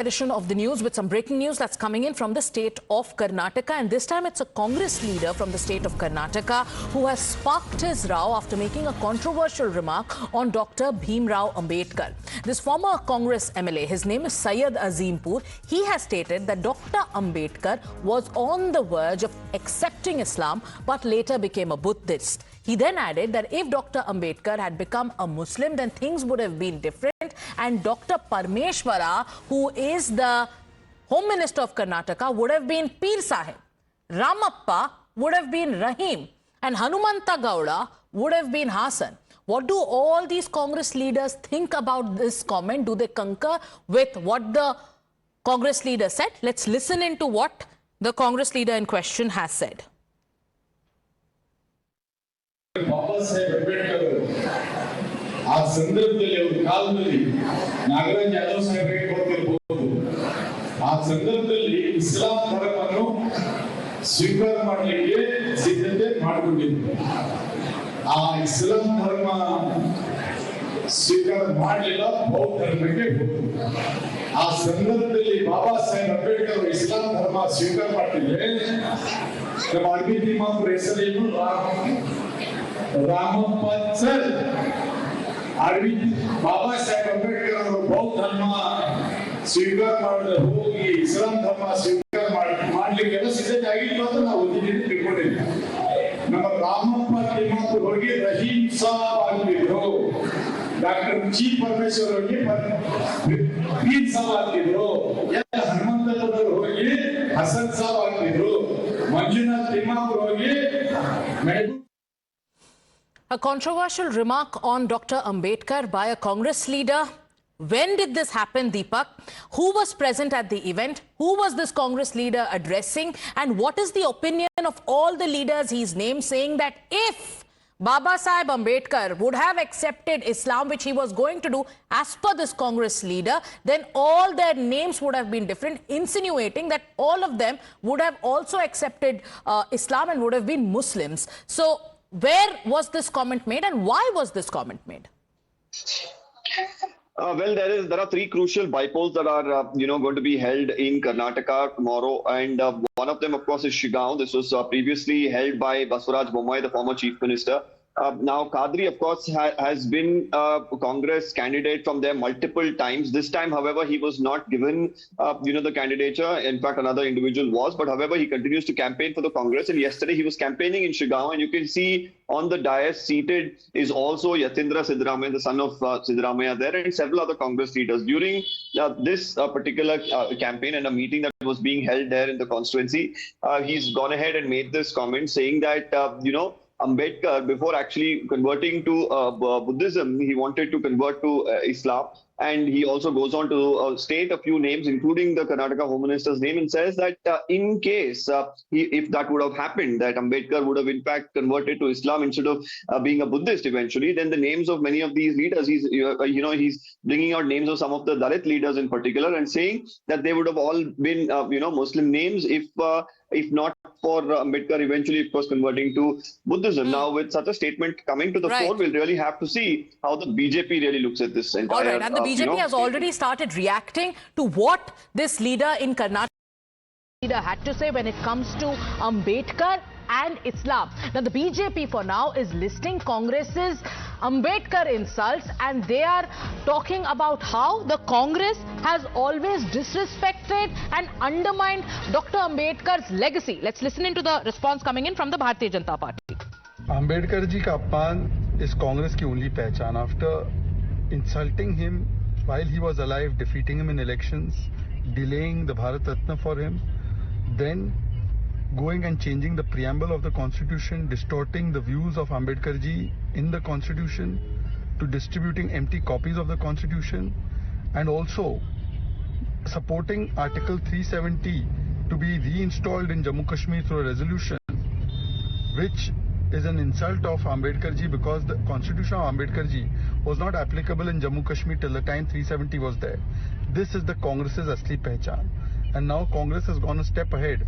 Edition of the news with some breaking news that's coming in from the state of Karnataka, and this time it's a Congress leader from the state of Karnataka who has sparked his row after making a controversial remark on Dr. Bhim Rao Ambedkar. This former Congress MLA, his name is Syed Azimpur, he has stated that Dr. Ambedkar was on the verge of accepting Islam but later became a Buddhist. He then added that if Dr. Ambedkar had become a Muslim, then things would have been different, and Dr. Parmeshwara, who is the Home Minister of Karnataka, would have been Peer Sahib. Ramappa would have been Rahim, and Hanumanta Gowda would have been Hasan. What do all these Congress leaders think about this comment? Do they concur with what the Congress leader said? Let's listen into what the Congress leader in question has said. Baba Saheb Ambedkar ಆ ಸಂದರ್ಭದಲ್ಲಿ ಅವರ ಕಾಲದಲ್ಲಿ ನಾಗರಾಜ್ ಯಾದವ್ ಸಾಹೇಬರಿಗೆ ಗೊತ್ತಿರಬಹುದು. ಆ ಸಂದರ್ಭದಲ್ಲಿ ಇಸ್ಲಾಂ ಧರ್ಮವನ್ನು ಸ್ವೀಕಾರ ಮಾಡಲಿಕ್ಕೆ ಸಿದ್ಧತೆ ಮಾಡಿಕೊಂಡಿದ್ರು. ಆ ಇಸ್ಲಾಂ ಧರ್ಮ ಸ್ವೀಕಾರ ಮಾಡಲಿಲ್ಲ, ಬೌದ್ಧ ಧರ್ಮಕ್ಕೆ ಹೋದ್ರು. ಆ ಸಂದರ್ಭದಲ್ಲಿ ಬಾಬಾ ಸಾಹೇಬ್ ಅಂಬೇಡ್ಕರ್ ಇಸ್ಲಾಂ ಧರ್ಮ ಸ್ವೀಕಾರ ಮಾಡ್ತಿದ್ರೆ ನಮ್ಮ ಅರವಿಂದ್ ತಿಮ್ಮಾಪುರ ಹೆಸರೇನು ರಾಮಪ್ಪ ಸರ್. ಅರವಿಂದ್ ಬಾಬಾ ಸಾಹೇಬ್ ಅಂಬೇಡ್ಕರ್ ಅವರು ಬೌದ್ಧ ಧರ್ಮ ಸ್ವೀಕಾರ ಮಾಡದೆ ಹೋಗಿ ಇಸ್ಲಾಂ ಧರ್ಮ ಸ್ವೀಕಾರ ಮಾಡ್ಲಿಕ್ಕೆಲ್ಲ ಸಿದ್ಧತೆ ಆಗಿತ್ತು ಅಂತ ನಾವು ಓದಿದ್ದೀವಿ, ತಿಳ್ಕೊಂಡಿದ್ವಿ. ನಮ್ಮ ರಾಮಪ್ಪ ತಿಮ್ಮಾಪುರ ಹೋಗಿ ರಹೀಂ ಸಾಬ್ ಆಗಿದ್ರು, ಡಾಕ್ಟರ್ ಜಿ ಪರಮೇಶ್ವರ್ ಹೋಗಿ ಪೀರ್ ಸಾಬ್ ಆಗಿದ್ರು, ಹನುಮಂತಪ್ಪನವರು ಹೋಗಿ ಹಸನ್ ಸಾಬ್ ಆಗಿದ್ರು, ಮಂಜುನಾಥ್ ತಿಮ್ಮಾಪುರ ಹೋಗಿ A controversial remark on Dr. Ambedkar by a Congress leader. When did this happen, Deepak? Who was present at the event? Who was this Congress leader addressing? And what is the opinion of all the leaders he's named, saying that if Baba Sahib Ambedkar would have accepted Islam, which he was going to do as per this Congress leader, then all their names would have been different, insinuating that all of them would have also accepted Islam and would have been Muslims. So where was this comment made, and why was this comment made? Well, there are three crucial bipoles that are going to be held in Karnataka tomorrow, and one of them, of course, is Shigaon. This was previously held by Basuraj Bommai, the former chief minister. Now, Kadri, of course, has been a Congress candidate from there multiple times. This time, however, he was not given, the candidature. In fact, another individual was. But however, he continues to campaign for the Congress. And yesterday, he was campaigning in Shigaon. And you can see on the dais seated is also Yatindra Siddaramaiah, the son of Siddaramaiah there, and several other Congress leaders. During this particular campaign and a meeting that was being held there in the constituency, he's gone ahead and made this comment saying that, Ambedkar, before actually converting to Buddhism, he wanted to convert to Islam. And he also goes on to state a few names, including the Karnataka Home Minister's name, and says that in case, if that would have happened, that Ambedkar would have in fact converted to Islam instead of being a Buddhist eventually, then the names of many of these leaders, he's bringing out names of some of the Dalit leaders in particular, and saying that they would have all been, Muslim names if not for Ambedkar eventually, of course, converting to Buddhism. Now, with such a statement coming to the fore, we'll really have to see how the BJP really looks at this entire. All right, and the BJP has already started reacting to what this leader in Karnataka had to say when it comes to Ambedkar and Islam. Now, the BJP for now is listing Congress's Ambedkar insults, and they are talking about how the Congress has always disrespected and undermined Dr. Ambedkar's legacy. Let's listen into the response coming in from the Bharatiya Janata Party. Ambedkar ji ka apman is Congress ki only pehchan. After insulting him while he was alive, defeating him in elections, delaying the Bharat Ratna for him, then going and changing the preamble of the constitution, distorting the views of Ambedkar ji in the constitution, to distributing empty copies of the constitution, and also supporting Article 370 to be reinstalled in Jammu Kashmir through a resolution, which is an insult of Ambedkar ji, because the constitution of Ambedkar ji was not applicable in Jammu Kashmir till the time 370 was there. This is the Congress's asli pehchan. And now Congress has gone a step ahead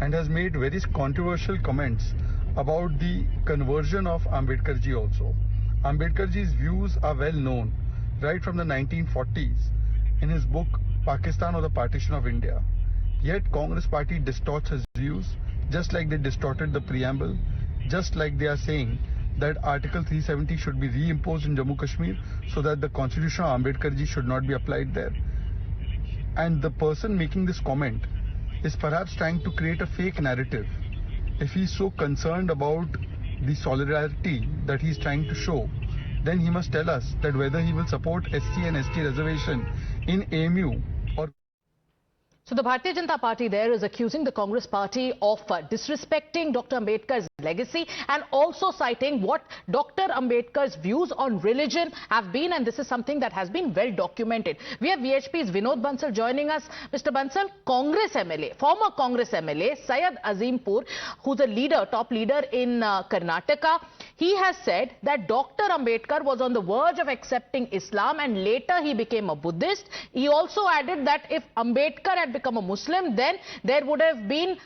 and has made very controversial comments about the conversion of Ambedkar ji also. Ambedkar ji's views are well known right from the 1940s. In his book Pakistan or the partition of India. Yet Congress party distorts his views, just like they distorted the preamble, just like they are saying that Article 370 should be reimposed in Jammu Kashmir so that the constitution of Ambedkar ji should not be applied there. And the person making this comment is perhaps trying to create a fake narrative. If he's so concerned about the solidarity that he's trying to show, then he must tell us that whether he will support SC and ST reservation in AMU or... So the Bharatiya Janata Party there is accusing the Congress party of disrespecting Dr. Ambedkar's legacy and also citing what Dr. Ambedkar's views on religion have been, and this is something that has been well documented. We have VHP's Vinod Bansal joining us. Mr. Bansal, Congress MLA, former Congress MLA Syed Azimpur, who's a leader, top leader in Karnataka, he has said that Dr. Ambedkar was on the verge of accepting Islam and later he became a Buddhist. He also added that if Ambedkar had become a Muslim, then there would have been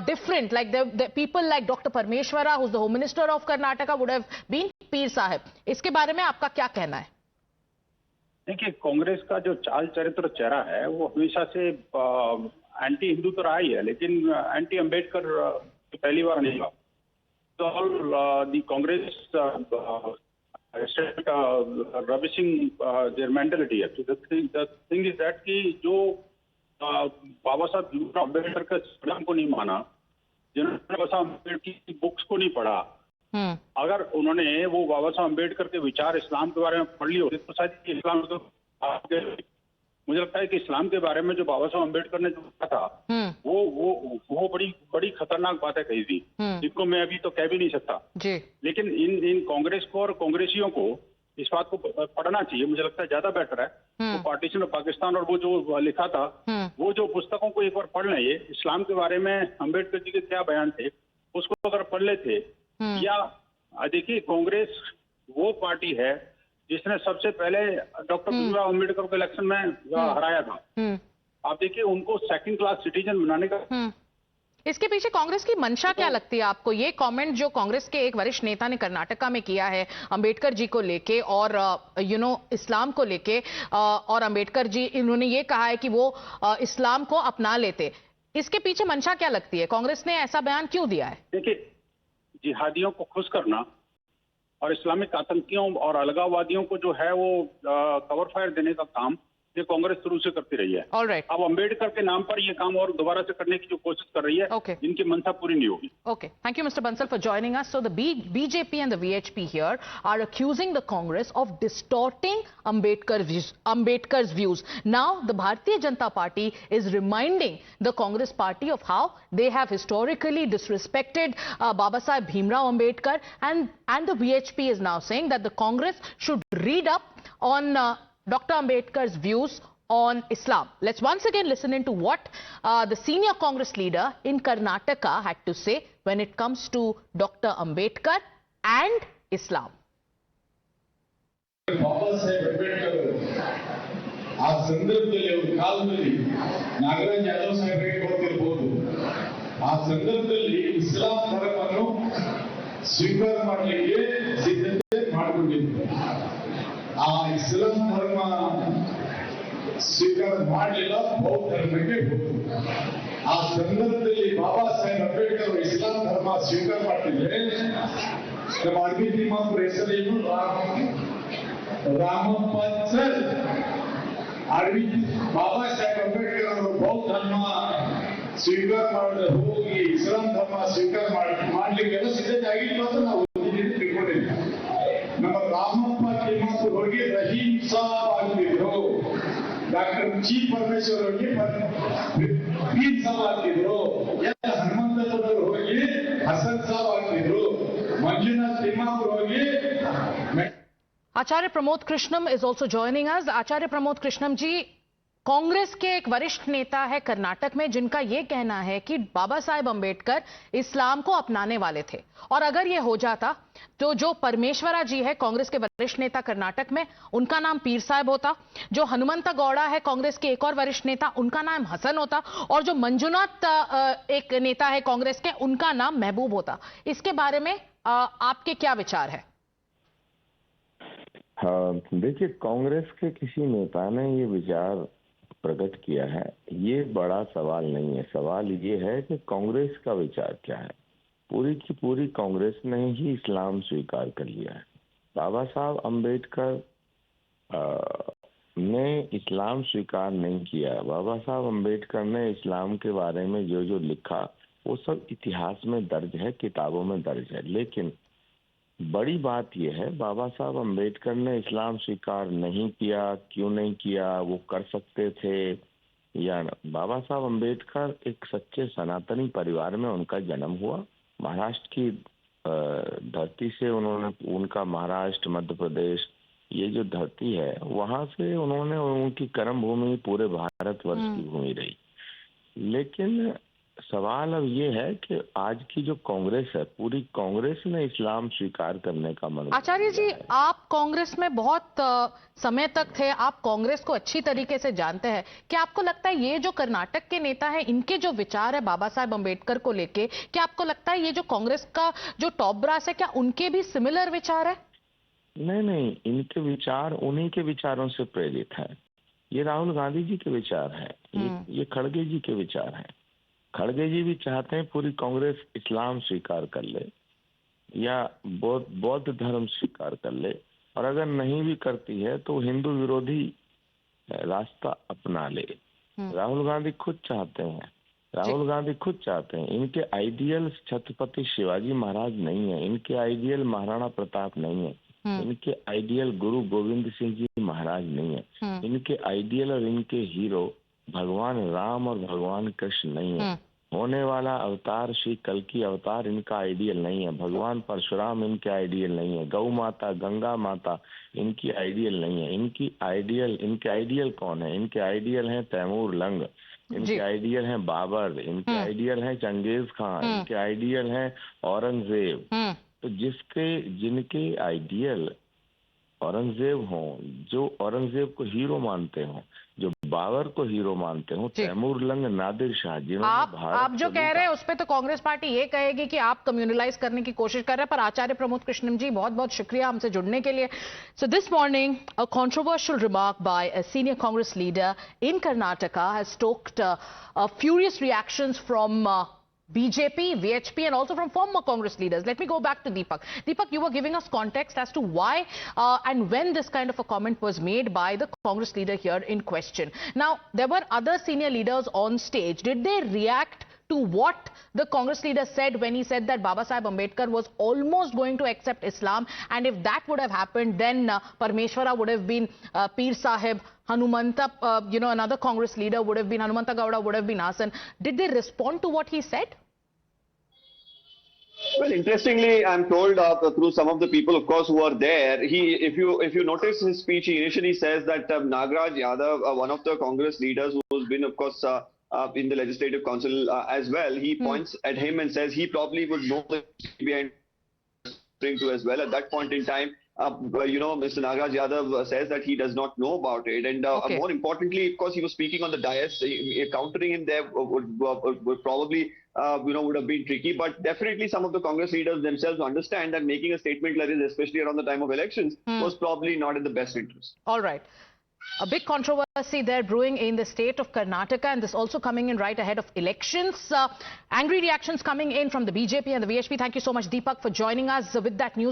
different, like the people like Dr. Parmeshwara, who's the Home Minister of Karnataka, would have been Peer Sahib. इसके बारे में आपका क्या कहना है? देखिए, कांग्रेस का जो चाल चरित्र चेहरा है वो हमेशा से एंटी हिंदू तो रहा ही है, लेकिन एंटी अम्बेडकर पहली बार नहीं हुआ. तो the Congress rubbishing their mentality. The thing is that कि जो बाबा साहब भीमराव अम्बेडकर के संविधान को नहीं माना, जिन्होंने बाबा साहब अम्बेडकर की बुक्स को नहीं पढ़ा, अगर उन्होंने वो बाबा साहब अम्बेडकर के विचार इस्लाम के बारे में पढ़ लिए होते तो शायद इस्लाम को, मुझे लगता है कि इस्लाम के बारे में जो बाबा साहब अम्बेडकर ने जो कहा था वो बड़ी खतरनाक बातें कही थी, जिनको मैं अभी तो कह भी नहीं सकता. लेकिन इन कांग्रेस को और कांग्रेसियों को इस बात को पढ़ना चाहिए. मुझे लगता है ज्यादा बेटर है वो पार्टीशन ऑफ पाकिस्तान और वो जो लिखा था, वो जो पुस्तकों को एक बार पढ़ लें. ये इस्लाम के बारे में अम्बेडकर जी के क्या बयान थे उसको अगर पढ़ लेते. या देखिए, कांग्रेस वो पार्टी है जिसने सबसे पहले डॉक्टर भीमराव अम्बेडकर को इलेक्शन में हराया था. आप देखिए, उनको सेकंड क्लास सिटीजन बनाने का. इसके पीछे कांग्रेस की मंशा क्या लगती है आपको? ये कमेंट जो कांग्रेस के एक वरिष्ठ नेता ने कर्नाटका में किया है अंबेडकर जी को लेके और इस्लाम को लेके, और अंबेडकर जी इन्होंने ये कहा है कि वो इस्लाम को अपना लेते, इसके पीछे मंशा क्या लगती है? कांग्रेस ने ऐसा बयान क्यों दिया है? देखिए, जिहादियों को खुश करना और इस्लामिक आतंकियों और अलगाववादियों को जो है वो कवर फायर देने का काम ये कांग्रेस शुरू से करती रही है. अब अंबेडकर के नाम पर ये काम और दोबारा से करने की जो कोशिश कर रही है, इनकी मंशा पूरी नहीं होगी. Okay. Thank you, Mr. Bansal, for joining us. So the BJP and the VHP here are accusing the Congress of distorting Ambedkar's views. Now, the Bharatiya Janata Party is reminding the Congress party of how they have historically disrespected Baba Sahib Bhimrao Ambedkar, and the VHP is now saying that the Congress should read up on Dr. Ambedkar's views on Islam. Let's once again listen into what the senior Congress leader in Karnataka had to say when it comes to Dr. Ambedkar and Islam. Baba Sahib Ambedkar ಆ ಸಂದರ್ಭದಲ್ಲಿ ಅವರ ಕಾಲದಲ್ಲಿ ನಾಗರಾಜ್ ಯಾದವ್ ಸಾಹೇಬರಿಗೆ ಗೊತ್ತಿರಬಹುದು. ಆ ಸಂದರ್ಭದಲ್ಲಿ ಇಸ್ಲಾಂ ಧರ್ಮವನ್ನು ಸ್ವೀಕಾರ ಮಾಡಲಿಕ್ಕೆ ಸಿದ್ಧತೆ ಮಾಡಿಕೊಂಡಿದ್ರು. ಆ ಇಸ್ಲಾಂ ಧರ್ಮ ಸ್ವೀಕಾರ ಮಾಡಲಿಲ್ಲ, ಬೌದ್ಧ ಧರ್ಮಕ್ಕೆ ಹೋದ್ರು. ಆ ಸಂದರ್ಭದಲ್ಲಿ ಬಾಬಾ ಸಾಹೇಬ್ ಅಂಬೇಡ್ಕರ್ ಇಸ್ಲಾಂ ಧರ್ಮ ಸ್ವೀಕಾರ ಮಾಡ್ತಿದ್ರೆ ನಮ್ಮ ಅರಬಿ ತಿಮ್ಮಾಪುರ ಹೆಸರೇನು? ರಾಮಪ್ಪ ಸರ್. ಅರಬಿ ಬಾಬಾ ಸಾಹೇಬ್ ಅಂಬೇಡ್ಕರ್ ಅವರು ಬೌದ್ಧ ಧರ್ಮ ಸ್ವೀಕಾರ ಮಾಡದೆ ಹೋಗಿ ಇಸ್ಲಾಂ ಧರ್ಮ ಸ್ವೀಕಾರ ಮಾಡ್ಲಿಕ್ಕೆಲ್ಲ ಸಿದ್ಧತೆ ಆಗಿತ್ತು ಅಂತ ನಾವು ತಿಳ್ಕೊಂಡಿದ್ವಿ. ನಮ್ಮ ರಾಮಪ್ಪ ತಿಮ್ಮಾಪುರ ಹೋಗಿ ರಹೀಂ ಸಾಬ್ ಆಗ್ತಿದ್ರು, ಡಾಕ್ಟರ್ ಜಿ ಪರಮೇಶ್ವರ್ ಹೋಗಿ ಪೀರ್ ಸಾಬ್ ಆಗ್ತಿದ್ರು, ಹನುಮಂತಪ್ಪನವರು ಹೋಗಿ ಹಸನ್ ಸಾಬ್ ಆಗ್ತಿದ್ರು, ಮಂಜುನಾಥ್ ತಿಮ್ಮಾಪುರ ಹೋಗಿ. Acharya Pramod Krishnam is also joining us. Acharya Pramod Krishnam ji, Congress के एक वरिष्ठ नेता है कर्नाटक में जिनका यह कहना है कि बाबा साहेब अंबेडकर इस्लाम को अपनाने वाले थे, और अगर यह हो जाता तो जो परमेश्वरा जी है कांग्रेस के वरिष्ठ नेता कर्नाटक में, उनका नाम पीर साहब होता. जो हनुमंता गौड़ा है कांग्रेस के एक और वरिष्ठ नेता, उनका नाम हसन होता. और जो मंजुनाथ एक नेता है कांग्रेस के, उनका नाम महबूब होता. इसके बारे में आपके क्या विचार है? हाँ, देखिए, कांग्रेस के किसी नेता ने ये विचार प्रकट किया है, ये बड़ा सवाल नहीं है। सवाल ये है कि कांग्रेस का विचार क्या है। पूरी की पूरी कांग्रेस ने ही इस्लाम स्वीकार कर लिया है। बाबा साहब अम्बेडकर ने इस्लाम स्वीकार नहीं किया। बाबा साहब अम्बेडकर ने इस्लाम के बारे में जो जो लिखा वो सब इतिहास में दर्ज है, किताबों में दर्ज है। लेकिन बड़ी बात यह है, बाबा साहब अम्बेडकर ने इस्लाम स्वीकार नहीं किया। क्यों नहीं किया? वो कर सकते थे या न। बाबा साहब अम्बेडकर एक सच्चे सनातनी परिवार में उनका जन्म हुआ। महाराष्ट्र की धरती से उनका महाराष्ट्र, मध्य प्रदेश, ये जो धरती है वहां से उनकी कर्म भूमि पूरे भारतवर्ष की भूमि रही। लेकिन सवाल अब ये है कि आज की जो कांग्रेस है, पूरी कांग्रेस ने इस्लाम स्वीकार करने का मन। आचार्य जी, आप कांग्रेस में बहुत समय तक थे, आप कांग्रेस को अच्छी तरीके से जानते हैं। क्या आपको लगता है ये जो कर्नाटक के नेता हैं, इनके जो विचार है बाबा साहब अम्बेडकर को लेके, क्या आपको लगता है ये जो कांग्रेस का जो टॉप ब्रास है, क्या उनके भी सिमिलर विचार है? नहीं, इनके विचार उन्हीं के विचारों से प्रेरित है। ये राहुल गांधी जी के विचार है, ये खड़गे जी के विचार है। खड़गे जी भी चाहते हैं पूरी कांग्रेस इस्लाम स्वीकार कर ले या बौद्ध धर्म स्वीकार कर ले, और अगर नहीं भी करती है तो हिंदू विरोधी रास्ता अपना ले। राहुल गांधी खुद चाहते हैं। इनके आइडियल छत्रपति शिवाजी महाराज नहीं है, इनके आइडियल महाराणा प्रताप नहीं है, इनके आइडियल गुरु गोविंद सिंह जी महाराज नहीं है, इनके आइडियल और इनके हीरो भगवान राम और भगवान कृष्ण नहीं है। होने वाला अवतार श्री कल्कि अवतार इनका आइडियल नहीं है। भगवान परशुराम इनके आइडियल नहीं है। गौ माता, गंगा माता इनकी आइडियल नहीं है। इनके आइडियल कौन है? इनके आइडियल हैं तैमूर लंग, इनके आइडियल हैं बाबर, इनके आइडियल हैं चंगेज खान, इनके आइडियल हैं औरंगजेब। तो जिनके आइडियल औरंगजेब हों, जो औरंगजेब को हीरो मानते हों, जो बाबर को हीरो मानते हों, तैमूर लंग, नादिर शाह, जिन्होंने आप जो कह रहे हैं उस पे तो कांग्रेस पार्टी ये कहेगी कि आप कम्युनलाइज करने की कोशिश कर रहे हैं। पर आचार्य प्रमोद कृष्णम जी, बहुत बहुत शुक्रिया हमसे जुड़ने के लिए। So this morning a controversial remark by a senior Congress leader in Karnataka has stoked furious reactions from BJP, VHP, and also from former Congress leaders. Let me go back to Deepak. Deepak, you were giving us context as to why and when this kind of a comment was made by the Congress leader here in question. Now, there were other senior leaders on stage. Did they react to what the Congress leader said when he said that Baba Sahib Ambedkar was almost going to accept Islam, and if that would have happened, then Parmeshwara would have been Peer Sahib, Hanumanta, another Congress leader would have been Hanumanta Gowda, would have been Hasan. Did they respond to what he said? Well, interestingly, I'm told through some of the people, of course, who are there, if you notice his speech, he initially says that Nagaraj Yadav, one of the Congress leaders who's been, of course, in the Legislative Council as well, he points at him and says he probably would know the behind to as well. At that point in time, Mr. Nagaraj Yadav says that he does not know about it. And more importantly, of course, he was speaking on the dais. Countering him there would probably, would have been tricky. But definitely some of the Congress leaders themselves understand that making a statement like this, especially around the time of elections, was probably not in the best interest. All right. A big controversy there brewing in the state of Karnataka, and this also coming in right ahead of elections. Angry reactions coming in from the BJP and the VHP. Thank you so much, Deepak, for joining us with that news.